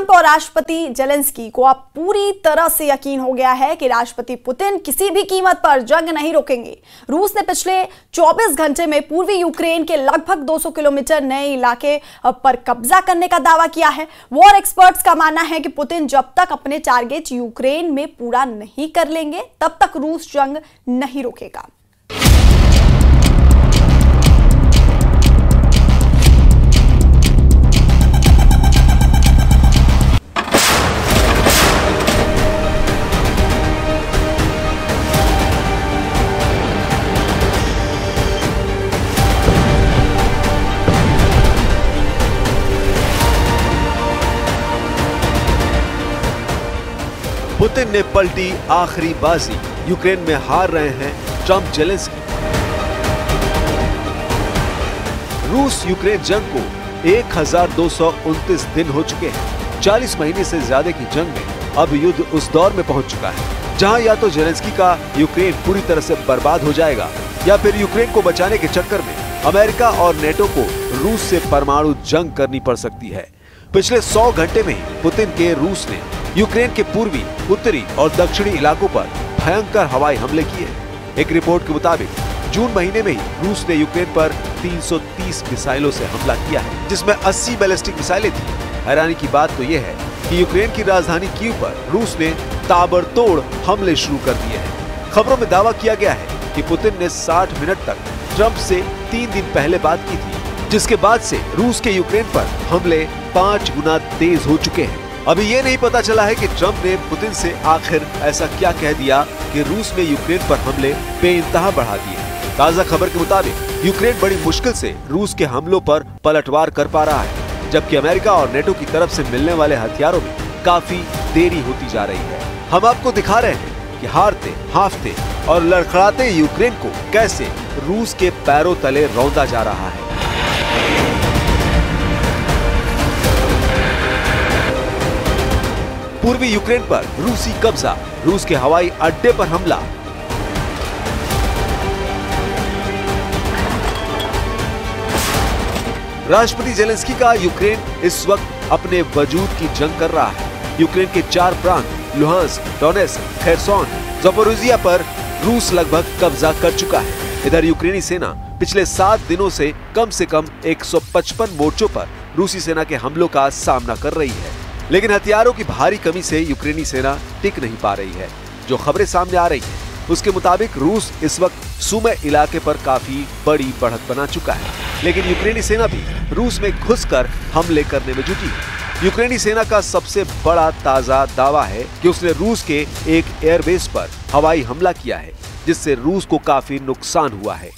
Trump और राष्ट्रपति Zelensky को अब पूरी तरह से यकीन हो गया है कि राष्ट्रपति पुतिन किसी भी कीमत पर जंग नहीं रोकेंगे। रूस ने पिछले 24 घंटे में पूर्वी यूक्रेन के लगभग 200 किलोमीटर नए इलाके पर कब्जा करने का दावा किया है। वॉर एक्सपर्ट्स का मानना है कि पुतिन जब तक अपने टारगेट यूक्रेन में पूरा नहीं कर लेंगे तब तक रूस जंग नहीं रोकेगा। पुतिन ने पलटी आखिरी बाजी, यूक्रेन में हार रहे हैं ट्रंप जेलेंस्की। रूस यूक्रेन जंग को 1229 दिन हो चुके हैं। 40 महीने से ज्यादा की जंग में अब युद्ध उस दौर में पहुंच चुका है जहां या तो जेलेंस्की का यूक्रेन पूरी तरह से बर्बाद हो जाएगा या फिर यूक्रेन को बचाने के चक्कर में अमेरिका और नेटो को रूस से परमाणु जंग करनी पड़ सकती है। पिछले 100 घंटे में ही पुतिन के रूस ने यूक्रेन के पूर्वी, उत्तरी और दक्षिणी इलाकों पर भयंकर हवाई हमले किए। एक रिपोर्ट के मुताबिक जून महीने में ही रूस ने यूक्रेन पर 330 मिसाइलों से हमला किया है, जिसमें 80 बैलिस्टिक मिसाइलें थी। हैरानी की बात तो यह है कि यूक्रेन की राजधानी कीव पर रूस ने ताबड़तोड़ हमले शुरू कर दिए हैं। खबरों में दावा किया गया है कि पुतिन ने 60 मिनट तक ट्रंप से 3 दिन पहले बात की थी, जिसके बाद से रूस के यूक्रेन पर हमले 5 गुना तेज हो चुके हैं। अभी ये नहीं पता चला है कि ट्रंप ने पुतिन से आखिर ऐसा क्या कह दिया कि रूस ने यूक्रेन पर हमले बेइंतहा बढ़ा दिए। ताजा खबर के मुताबिक यूक्रेन बड़ी मुश्किल से रूस के हमलों पर पलटवार कर पा रहा है, जबकि अमेरिका और नेटो की तरफ से मिलने वाले हथियारों में काफी देरी होती जा रही है। हम आपको दिखा रहे हैं कि हारते, हाफते और लड़खड़ाते यूक्रेन को कैसे रूस के पैरों तले रौंदा जा रहा है। पूर्वी यूक्रेन पर रूसी कब्जा, रूस के हवाई अड्डे पर हमला। राष्ट्रपति जेलेंस्की का यूक्रेन इस वक्त अपने वजूद की जंग कर रहा है। यूक्रेन के 4 प्रांत लुहांस्क, डोनेस्क, खेरसोन, ज़पोरिजिया पर रूस लगभग कब्जा कर चुका है। इधर यूक्रेनी सेना पिछले 7 दिनों से कम 155 मोर्चों पर रूसी सेना के हमलों का सामना कर रही है, लेकिन हथियारों की भारी कमी से यूक्रेनी सेना टिक नहीं पा रही है। जो खबरें सामने आ रही हैं, उसके मुताबिक रूस इस वक्त सुमे इलाके पर काफी बड़ी बढ़त बना चुका है, लेकिन यूक्रेनी सेना भी रूस में घुसकर हमले करने में जुटी है। यूक्रेनी सेना का सबसे बड़ा ताजा दावा है कि उसने रूस के एक एयरबेस पर हवाई हमला किया है, जिससे रूस को काफी नुकसान हुआ है।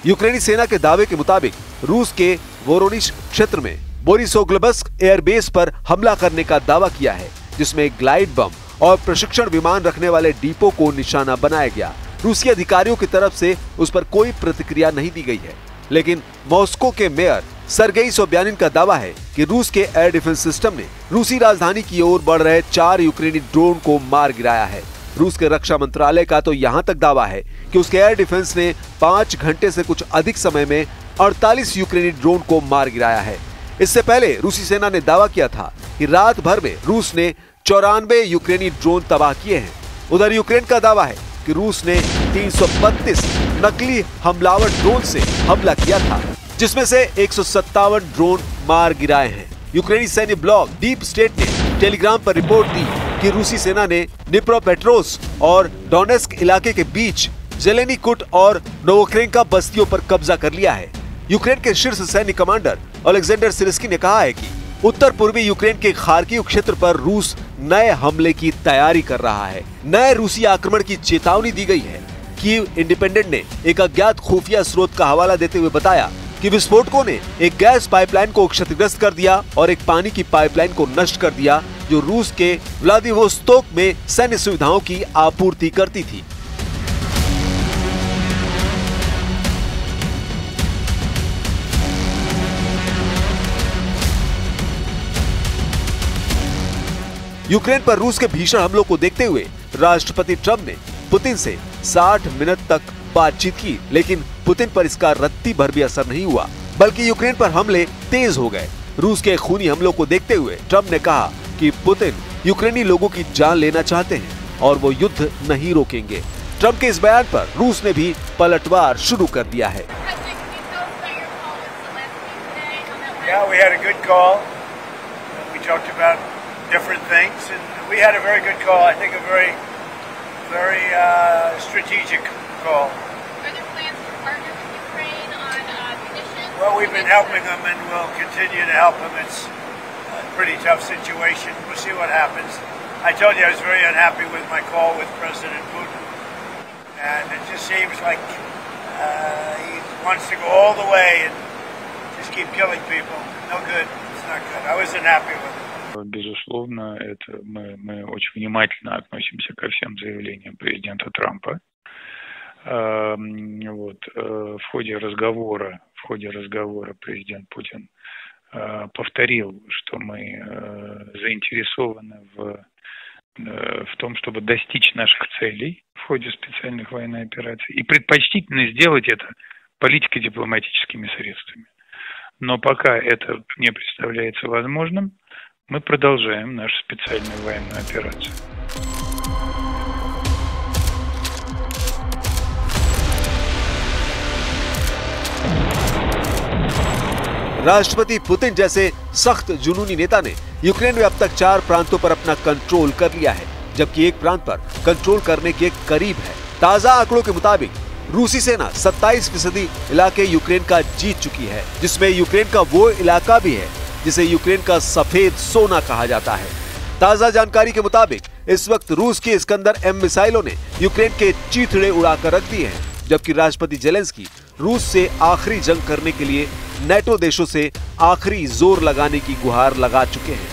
यूक्रेनी सेना के दावे के मुताबिक रूस के वोरोनिश क्षेत्र में बोरिसोग्लब्स्क एयरबेस पर हमला करने का दावा किया है, जिसमें ग्लाइड बम और प्रशिक्षण विमान रखने वाले डिपो को निशाना बनाया गया। रूसी अधिकारियों की तरफ से उस पर कोई प्रतिक्रिया नहीं दी गई है, लेकिन मॉस्को के मेयर सर्गेई सोबियानिन का दावा है कि रूस के एयर डिफेंस सिस्टम ने रूसी राजधानी की ओर बढ़ रहे 4 यूक्रेनी ड्रोन को मार गिराया है। रूस के रक्षा मंत्रालय का तो यहाँ तक दावा है कि उसके एयर डिफेंस ने 5 घंटे से कुछ अधिक समय में 48 यूक्रेनी ड्रोन को मार गिराया है। इससे पहले रूसी सेना ने दावा किया था कि रात भर में रूस ने 94 यूक्रेनी ड्रोन तबाह किए हैं। उधर यूक्रेन का दावा है कि रूस ने 332 नकली हमलावर ड्रोन से हमला किया था, जिसमें से 157 ड्रोन मार गिराए हैं। यूक्रेनी सैन्य ब्लॉग डीप स्टेट ने टेलीग्राम पर रिपोर्ट दी कि रूसी सेना ने डिनिप्रोपेट्रोव्स्क और डोनेस्क इलाके के बीच जेलेनिकुट और नोवोक्रेन्का बस्तियों पर कब्जा कर लिया है। यूक्रेन के शीर्ष सैन्य कमांडर ओलेक्जेंडर सिर्स्की ने कहा है कि उत्तर पूर्वी यूक्रेन के खार्किव क्षेत्र पर रूस नए हमले की तैयारी कर रहा है। नए रूसी आक्रमण की चेतावनी दी गई है। कीव इंडिपेंडेंट ने एक अज्ञात खुफिया स्रोत का हवाला देते हुए बताया कि विस्फोटकों ने एक गैस पाइपलाइन को क्षतिग्रस्त कर दिया और एक पानी की पाइपलाइन को नष्ट कर दिया, जो रूस के व्लादिवोस्तोक में सैन्य सुविधाओं की आपूर्ति करती थी। यूक्रेन पर रूस के भीषण हमलों को देखते हुए राष्ट्रपति ट्रंप ने पुतिन से 60 मिनट तक बातचीत की, लेकिन पुतिन पर इसका रत्ती भर भी असर नहीं हुआ, बल्कि यूक्रेन पर हमले तेज हो गए। रूस के खूनी हमलों को देखते हुए ट्रंप ने कहा कि पुतिन यूक्रेनी लोगों की जान लेना चाहते हैं और वो युद्ध नहीं रोकेंगे। ट्रंप के इस बयान पर रूस ने भी पलटवार शुरू कर दिया है। Yeah, we had a good call. We talked about different things, and we had a very good call. I think a very strategic call. Are there plans to partner with Ukraine on munitions? Well, we've been helping them, and we'll continue to help them. It's a pretty tough situation. We'll see what happens. I told you I was very unhappy with my call with President Putin, and it just seems like he wants to go all the way and just keep killing people. No good. It's not good. I wasn't happy with it. Безусловно, это мы очень внимательно относимся ко всем заявлениям президента Трампа. В ходе разговора президент Путин повторил, что мы заинтересованы в том, чтобы достичь наших целей в ходе специальных военных операций, и предпочтительно сделать это политико-дипломатическими средствами. Но пока это не представляется возможным, мы продолжаем нашу специальную военную операцию. राष्ट्रपति Putin जैसे सख्त जुनूनी नेता ने Ukraine में अब तक 4 प्रांतों पर अपना कंट्रोल कर लिया है, जबकि एक प्रांत पर कंट्रोल करने के करीब है। ताजा आंकड़ों के मुताबिक रूसी सेना 27% इलाके यूक्रेन का जीत चुकी है, जिसमें यूक्रेन का वो इलाका भी है जिसे यूक्रेन का सफेद सोना कहा जाता है। ताजा जानकारी के मुताबिक इस वक्त रूस की इस्कंदर M मिसाइलों ने यूक्रेन के चीथड़े उड़ाकर रख दिए हैं, जबकि राष्ट्रपति जेलेंस्की रूस से आखिरी जंग करने के लिए नेटो देशों से आखिरी जोर लगाने की गुहार लगा चुके हैं।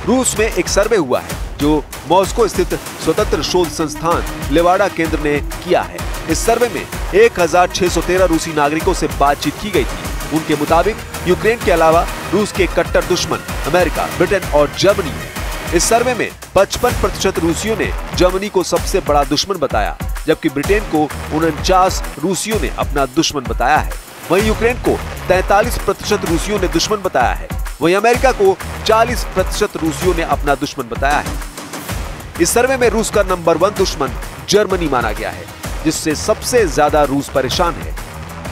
रूस में एक सर्वे हुआ है जो मॉस्को स्थित स्वतंत्र शोध संस्थान लेवाडा केंद्र ने किया है। इस सर्वे में 1613 रूसी नागरिकों से बातचीत की गई थी। उनके मुताबिक यूक्रेन के अलावा रूस के कट्टर दुश्मन अमेरिका, ब्रिटेन और जर्मनी है। इस सर्वे में 55% रूसियों ने जर्मनी को सबसे बड़ा दुश्मन बताया, जबकि ब्रिटेन को 49 रूसियों ने अपना दुश्मन बताया है। वहीं यूक्रेन को 43% रूसियों ने दुश्मन बताया है। वहीं अमेरिका को 40% रूसियों ने अपना दुश्मन बताया है। इस सर्वे में रूस का नंबर 1 दुश्मन जर्मनी माना गया है, जिससे सबसे ज्यादा रूस परेशान है,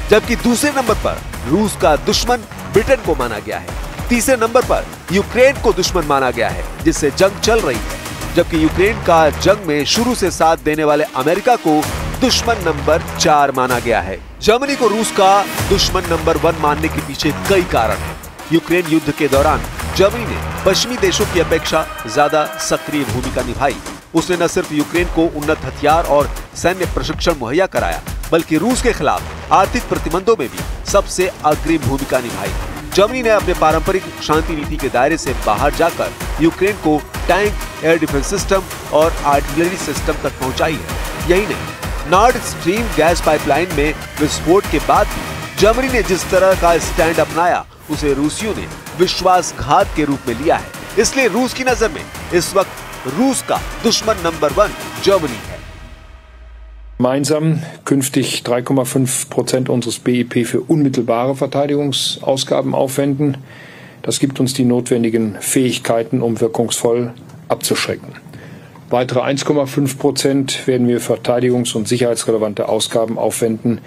जबकि दूसरे नंबर पर रूस का दुश्मन ब्रिटेन को माना गया है। तीसरे नंबर पर यूक्रेन को दुश्मन माना गया है, जिससे जंग चल रही है, जबकि यूक्रेन का जंग में शुरू से साथ देने वाले अमेरिका को दुश्मन नंबर 4 माना गया है। जर्मनी को रूस का दुश्मन नंबर 1 मानने के पीछे कई कारण हैं। यूक्रेन युद्ध के दौरान जर्मनी ने पश्चिमी देशों की अपेक्षा ज्यादा सक्रिय भूमिका निभाई। उसने न सिर्फ यूक्रेन को उन्नत हथियार और सैन्य प्रशिक्षण मुहैया कराया, बल्कि रूस के खिलाफ आर्थिक प्रतिबंधों में भी सबसे अग्रिम भूमिका निभाई। जर्मनी ने अपने पारंपरिक शांति नीति के दायरे से बाहर जाकर यूक्रेन को टैंक, एयर डिफेंस सिस्टम और आर्टिलरी सिस्टम तक पहुंचाई है। यही नहीं, नॉर्ड स्ट्रीम गैस पाइपलाइन में विस्फोट के बाद भी जर्मनी ने जिस तरह का स्टैंड अपनाया, उसे रूसियों ने विश्वासघात के रूप में लिया है। इसलिए रूस की नजर में इस वक्त रूस का दुश्मन नंबर 1 जर्मनी है। Gemeinsam künftig 3,5% unseres BIP für unmittelbare Verteidigungsausgaben aufwenden. Das gibt uns die notwendigen Fähigkeiten, um wirkungsvoll abzuschrecken. Weitere 1,5% werden wir für verteidigungs- und sicherheitsrelevante Ausgaben aufwenden.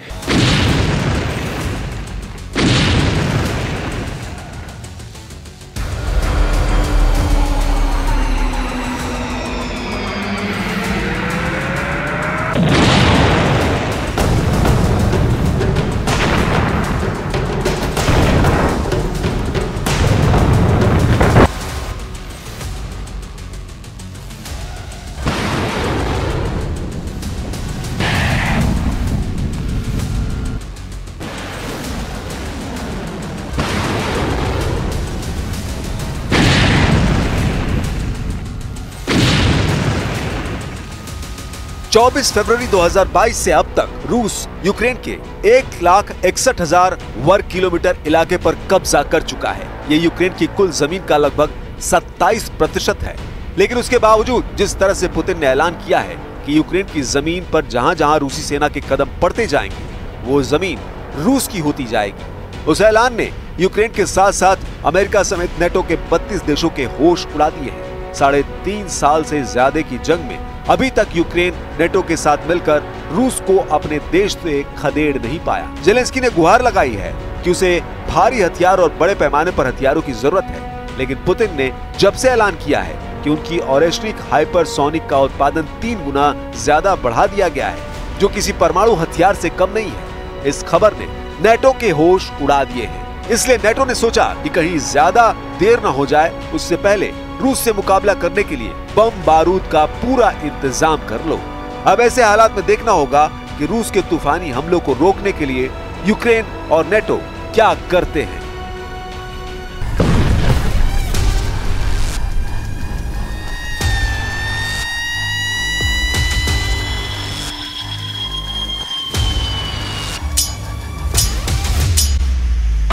चौबीस फरवरी 2022 से अब तक रूस यूक्रेन के 1,61,000 वर्ग किलोमीटर इलाके पर कब्जा कर चुका है। ये यूक्रेन की कुल जमीन का लगभग 27% है। लेकिन उसके बावजूद जिस तरह से पुतिन ने ऐलान किया है कि यूक्रेन की जमीन पर जहां-जहां रूसी सेना के कदम पड़ते जाएंगे, वो जमीन रूस की होती जाएगी। उस ऐलान ने यूक्रेन के साथ साथ अमेरिका समेत नेटो के 32 देशों के होश उड़ा दिए हैं। 3.5 साल से ज्यादा की जंग में अभी तक यूक्रेन नेटो के साथ मिलकर रूस को अपने देश से खदेड़ नहीं पाया। जेलेंस्की ने गुहार लगाई है कि उसे भारी हथियार और बड़े पैमाने पर हथियारों की जरूरत है, लेकिन पुतिन ने जब से ऐलान किया है कि उनकी ऑरेशनिक हाइपरसोनिक का उत्पादन 3 गुना ज्यादा बढ़ा दिया गया है, जो किसी परमाणु हथियार से कम नहीं है, इस खबर ने नेटो के होश उड़ा दिए हैं। इसलिए नेटो ने सोचा कि कहीं ज्यादा देर न हो जाए, उससे पहले रूस से मुकाबला करने के लिए बम बारूद का पूरा इंतजाम कर लो। अब ऐसे हालात में देखना होगा कि रूस के तूफानी हमलों को रोकने के लिए यूक्रेन और नेटो क्या करते हैं।